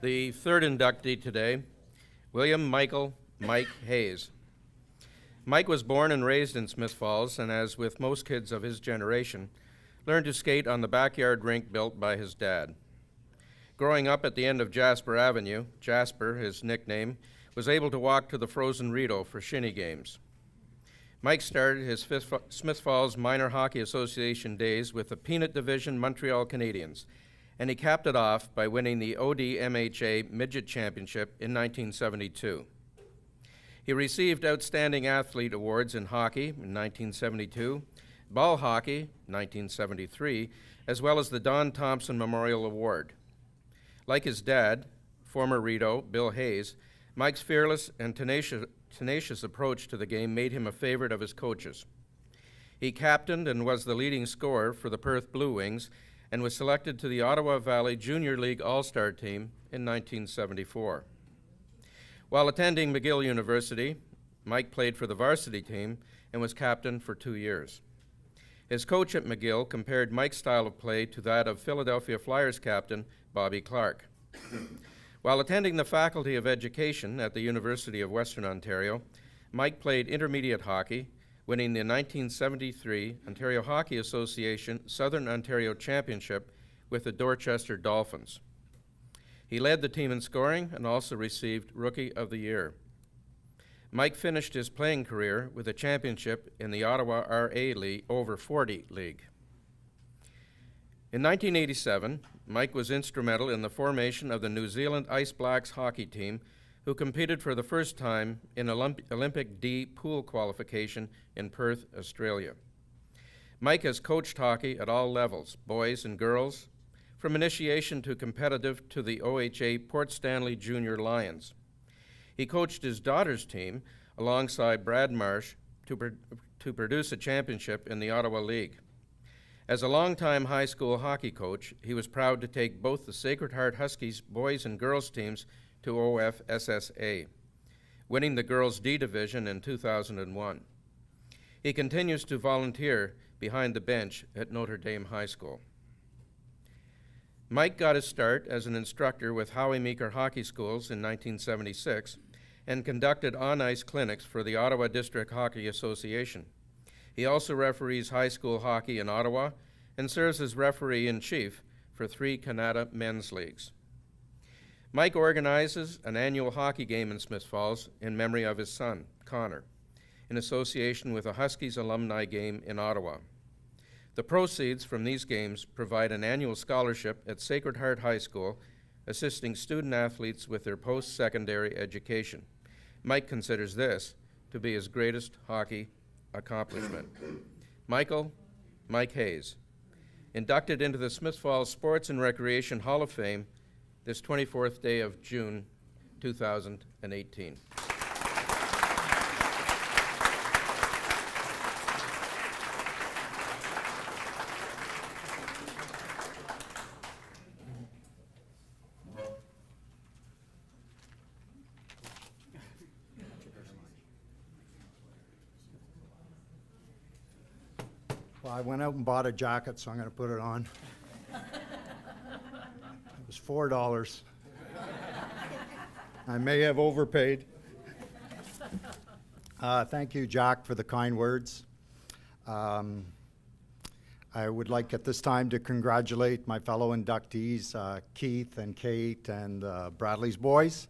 The third inductee today, William Michael Mike Hayes. Mike was born and raised in Smiths Falls, and as with most kids of his generation, learned to skate on the backyard rink built by his dad. Growing up at the end of Jasper Avenue, Jasper, his nickname, was able to walk to the frozen Rideau for shinny games. Mike started his Smiths Falls Minor Hockey Association days with the Peanut Division Montreal Canadiens, and he capped it off by winning the ODMHA Midget Championship in 1972. He received Outstanding Athlete Awards in hockey in 1972, ball hockey 1973, as well as the Don Thompson Memorial Award. Like his dad, former Rideau, Bill Hayes, Mike's fearless and tenacious approach to the game made him a favorite of his coaches. He captained and was the leading scorer for the Perth Blue Wings and was selected to the Ottawa Valley Junior League All-Star team in 1974. While attending McGill University, Mike played for the varsity team and was captain for 2 years. His coach at McGill compared Mike's style of play to that of Philadelphia Flyers captain Bobby Clarke. While attending the Faculty of Education at the University of Western Ontario, Mike played intermediate hockey, winning the 1973 Ontario Hockey Association Southern Ontario Championship with the Dorchester Dolphins. He led the team in scoring and also received Rookie of the Year. Mike finished his playing career with a championship in the Ottawa RA League Over 40 League. In 1987, Mike was instrumental in the formation of the New Zealand Ice Blacks hockey team, who competed for the first time in Olympic D pool qualification in Perth, Australia. Mike has coached hockey at all levels, boys and girls, from initiation to competitive to the OHA Port Stanley Junior Lions. He coached his daughter's team alongside Brad Marsh to produce a championship in the Ottawa League. As a longtime high school hockey coach, he was proud to take both the Sacred Heart Huskies boys and girls teams to OFSSA, winning the girls' D division in 2001. He continues to volunteer behind the bench at Notre Dame High School. Mike got his start as an instructor with Howie Meeker Hockey Schools in 1976 and conducted on-ice clinics for the Ottawa District Hockey Association. He also referees high school hockey in Ottawa and serves as referee-in-chief for 3 Canada men's leagues. Mike organizes an annual hockey game in Smiths Falls in memory of his son, Connor, in association with a Huskies alumni game in Ottawa. The proceeds from these games provide an annual scholarship at Sacred Heart High School, assisting student athletes with their post-secondary education. Mike considers this to be his greatest hockey accomplishment. Mike Hayes, inducted into the Smiths Falls Sports and Recreation Hall of Fame this 24th day of June, 2018. Well, I went out and bought a jacket, so I'm going to put it on. It was $4. I may have overpaid. Thank you, Jack, for the kind words. I would like at this time to congratulate my fellow inductees, Keith and Kate and Bradley's boys.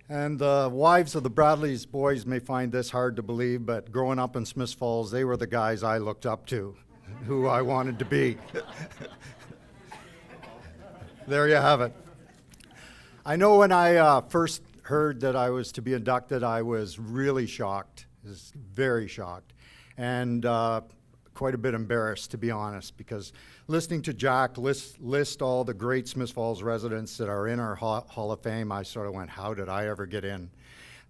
And the wives of the Bradley's boys may find this hard to believe, but growing up in Smiths Falls, they were the guys I looked up to, who I wanted to be. There you have it. I know when I first heard that I was to be inducted, I was really shocked, very shocked, and quite a bit embarrassed, to be honest, because listening to Jack list all the great Smiths Falls residents that are in our Hall of Fame, I sort of went, how did I ever get in?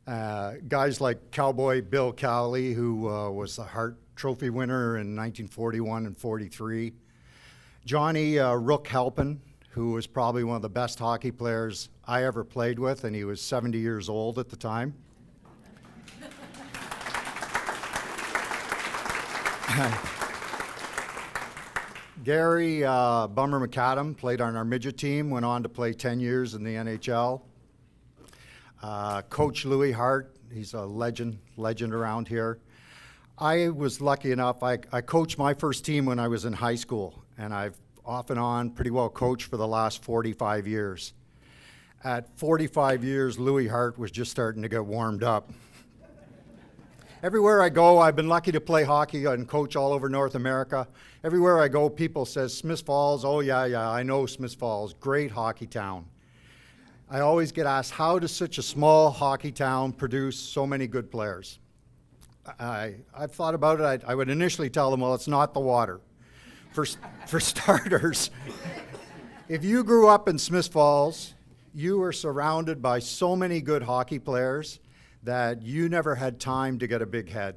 Guys like Cowboy Bill Cowley, who was the Hart Trophy winner in 1941 and 43. Johnny Rook Halpin, who was probably one of the best hockey players I ever played with, and he was 70 years old at the time. Gary Bummer McAdam played on our midget team, went on to play 10 years in the NHL. Coach Louis Hart, he's a legend around here. I was lucky enough, I coached my first team when I was in high school, and I've off and on pretty well coached for the last 45 years. At 45 years, Louis Hart was just starting to get warmed up. Everywhere I go, I've been lucky to play hockey and coach all over North America. Everywhere I go, people say, Smiths Falls, oh yeah, I know Smiths Falls, great hockey town. I always get asked, how does such a small hockey town produce so many good players? I've thought about it. I would initially tell them, well, it's not the water. For starters, if you grew up in Smiths Falls, you were surrounded by so many good hockey players that you never had time to get a big head.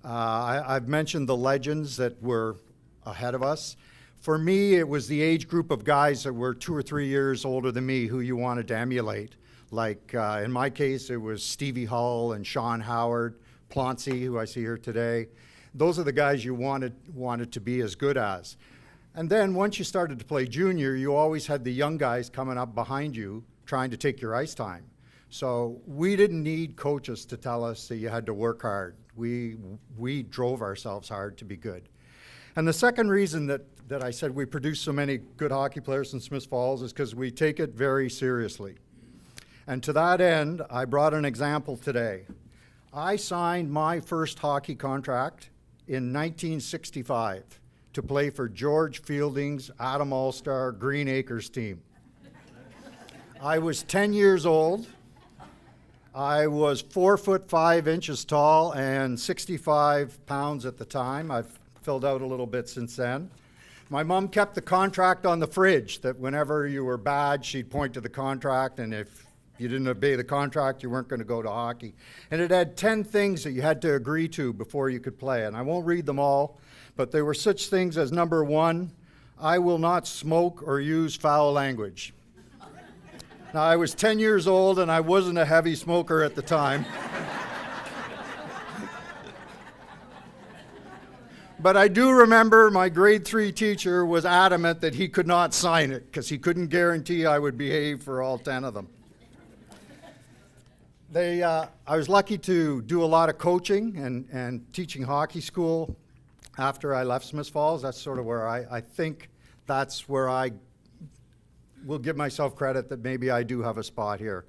I've mentioned the legends that were ahead of us. For me, it was the age group of guys that were 2 or 3 years older than me who you wanted to emulate. Like in my case, it was Stevie Hull and Sean Howard, Ploncy, who I see here today. Those are the guys you wanted to be as good as. And then once you started to play junior, you always had the young guys coming up behind you trying to take your ice time. So we didn't need coaches to tell us that you had to work hard. We drove ourselves hard to be good. And the second reason that I said we produce so many good hockey players in Smiths Falls is because we take it very seriously. And to that end, I brought an example today. I signed my first hockey contract in 1965 to play for George Fielding's Adam All-Star Green Acres team. I was 10 years old. I was 4'5" tall and 65 pounds at the time. I've filled out a little bit since then. My mom kept the contract on the fridge that whenever you were bad, she'd point to the contract, and if you didn't obey the contract, you weren't going to go to hockey. And it had 10 things that you had to agree to before you could play. And I won't read them all, but there were such things as number 1, I will not smoke or use foul language. Now, I was 10 years old and I wasn't a heavy smoker at the time. But I do remember my grade 3 teacher was adamant that he could not sign it because he couldn't guarantee I would behave for all 10 of them. I was lucky to do a lot of coaching and teaching hockey school after I left Smiths Falls. That's sort of where I think that's where I will give myself credit that maybe I do have a spot here.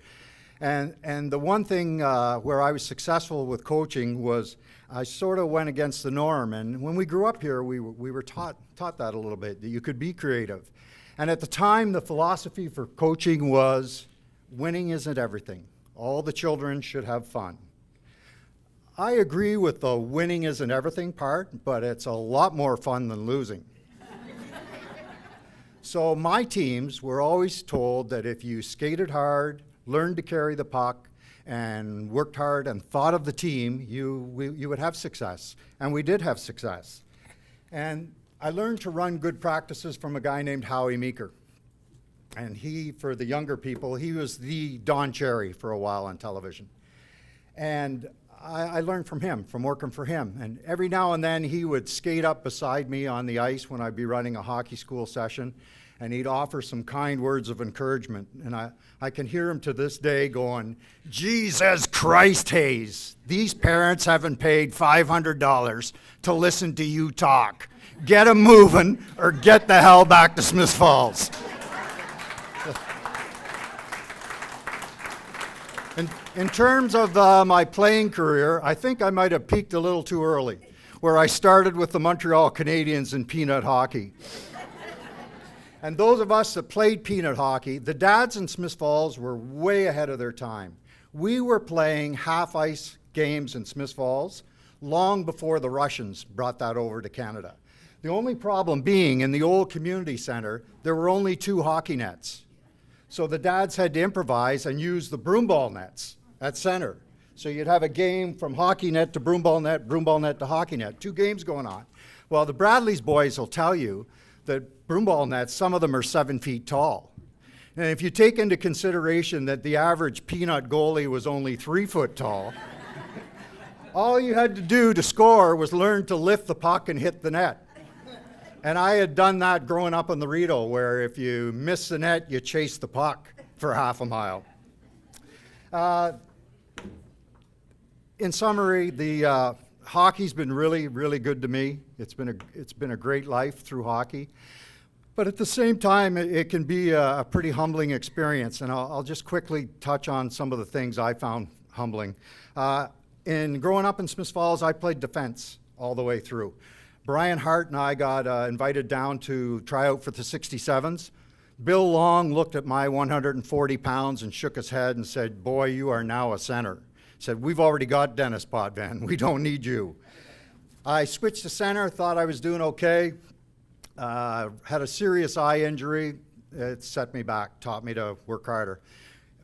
And the one thing where I was successful with coaching was I sort of went against the norm. And when we grew up here, we were taught that a little bit, that you could be creative. And at the time, the philosophy for coaching was winning isn't everything. All the children should have fun. I agree with the winning isn't everything part, but it's a lot more fun than losing. So my teams were always told that if you skated hard, learned to carry the puck, and worked hard and thought of the team, you would have success. And we did have success. And I learned to run good practices from a guy named Howie Meeker. And he, for the younger people, he was the Don Cherry for a while on television. And I learned from him, from working for him. And every now and then he would skate up beside me on the ice when I'd be running a hockey school session, and he'd offer some kind words of encouragement. And I can hear him to this day going, Jesus Christ, Hayes, these parents haven't paid $500 to listen to you talk. Get 'em moving or get the hell back to Smiths Falls. In terms of my playing career, I think I might have peaked a little too early, where I started with the Montreal Canadiens in peanut hockey. And those of us that played peanut hockey, the dads in Smiths Falls were way ahead of their time. We were playing half-ice games in Smiths Falls long before the Russians brought that over to Canada. The only problem being, in the old community center, there were only 2 hockey nets. So the dads had to improvise and use the broomball nets at center. So you'd have a game from hockey net to broomball net to hockey net, 2 games going on. Well, the Bradley's boys will tell you that broomball nets, some of them are 7 feet tall. And if you take into consideration that the average peanut goalie was only 3 foot tall, all you had to do to score was learn to lift the puck and hit the net. And I had done that growing up in the Rideau, where if you miss the net, you chase the puck for half a mile. In summary, the hockey's been really, really good to me. It's been a great life through hockey. But at the same time, it can be a pretty humbling experience. And I'll just quickly touch on some of the things I found humbling. In growing up in Smiths Falls, I played defense all the way through. Brian Hart and I got invited down to try out for the 67s. Bill Long looked at my 140 pounds and shook his head and said, "Boy, you are now a center." Said, "We've already got Dennis Potvin. We don't need you." I switched to center, thought I was doing okay. Had a serious eye injury. It set me back, taught me to work harder.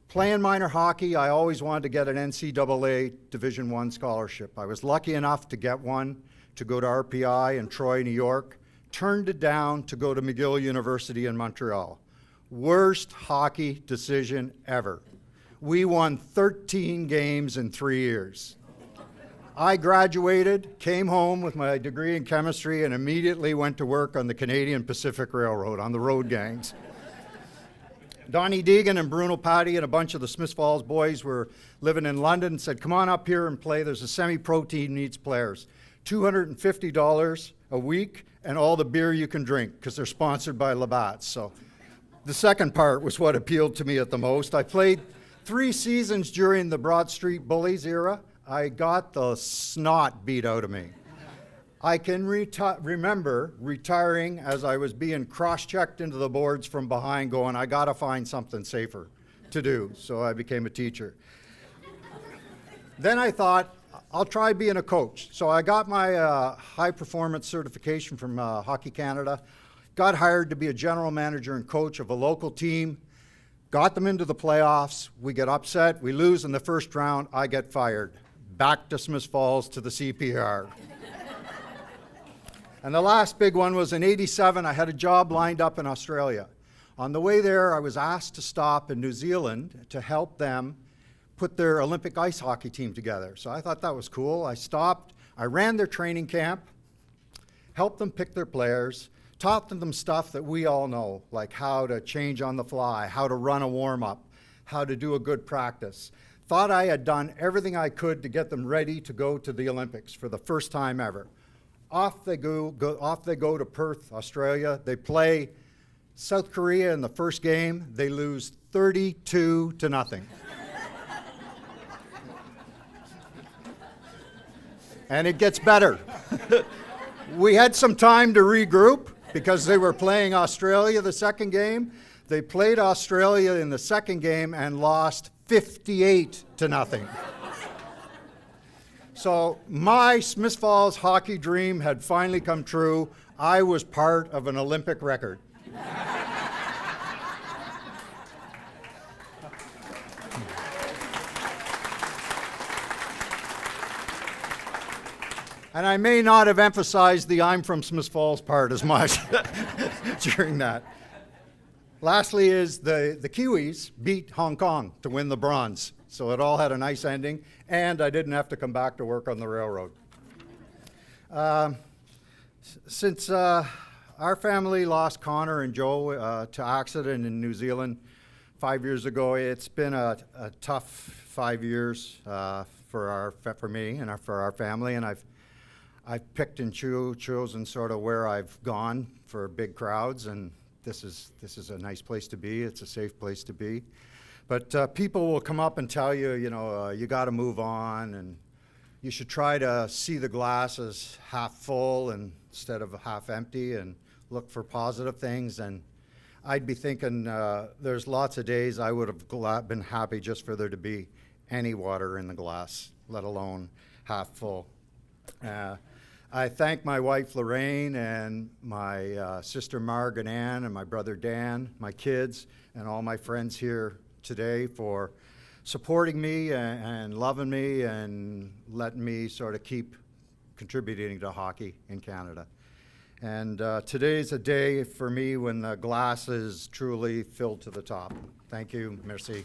Playing minor hockey, I always wanted to get an NCAA Division I scholarship. I was lucky enough to get one to go to RPI in Troy, New York. Turned it down to go to McGill University in Montreal. Worst hockey decision ever. We won 13 games in 3 years. I graduated, came home with my degree in chemistry, and immediately went to work on the Canadian Pacific Railroad, on the road gangs. Donnie Deegan and Bruno Patty and a bunch of the Smiths Falls boys were living in London and said, "Come on up here and play. There's a semi-pro team needs players. $250 a week and all the beer you can drink," because they're sponsored by Labatt's. So the second part was what appealed to me at the most. I played 3 seasons during the Broad Street Bullies era. I got the snot beat out of me. I can remember retiring as I was being cross-checked into the boards from behind going, I gotta find something safer to do. So I became a teacher. Then I thought, I'll try being a coach. So I got my high performance certification from Hockey Canada, got hired to be a general manager and coach of a local team, got them into the playoffs. We get upset, we lose in the first round, I get fired. Back to Smiths Falls to the CPR. And the last big one was in '87, I had a job lined up in Australia. On the way there, I was asked to stop in New Zealand to help them put their Olympic ice hockey team together. So I thought that was cool. I stopped, I ran their training camp, helped them pick their players, taught them stuff that we all know, like how to change on the fly, how to run a warm-up, how to do a good practice. Thought I had done everything I could to get them ready to go to the Olympics for the first time ever. Off they go to Perth, Australia. They play South Korea in the first game. They lose 32-0. And it gets better. We had some time to regroup because they were playing Australia the second game. They played Australia in the second game and lost 58-0. So my Smiths Falls hockey dream had finally come true. I was part of an Olympic record. And I may not have emphasized the I'm from Smiths Falls part as much during that. Lastly is the Kiwis beat Hong Kong to win the bronze. So it all had a nice ending, and I didn't have to come back to work on the railroad. Since our family lost Connor and Joe to accident in New Zealand 5 years ago, it's been a tough 5 years for me and for our family, and I've picked and chosen sort of where I've gone for big crowds, and this is a nice place to be. It's a safe place to be. But people will come up and tell you, you got to move on, and you should try to see the glass as half full instead of half empty, and look for positive things. And I'd be thinking there's lots of days I would have been happy just for there to be any water in the glass, let alone half full. I thank my wife Lorraine and my sister Marg and Ann and my brother Dan, my kids, and all my friends here today for supporting me and loving me and letting me sort of keep contributing to hockey in Canada. And today's a day for me when the glass is truly filled to the top. Thank you. Merci.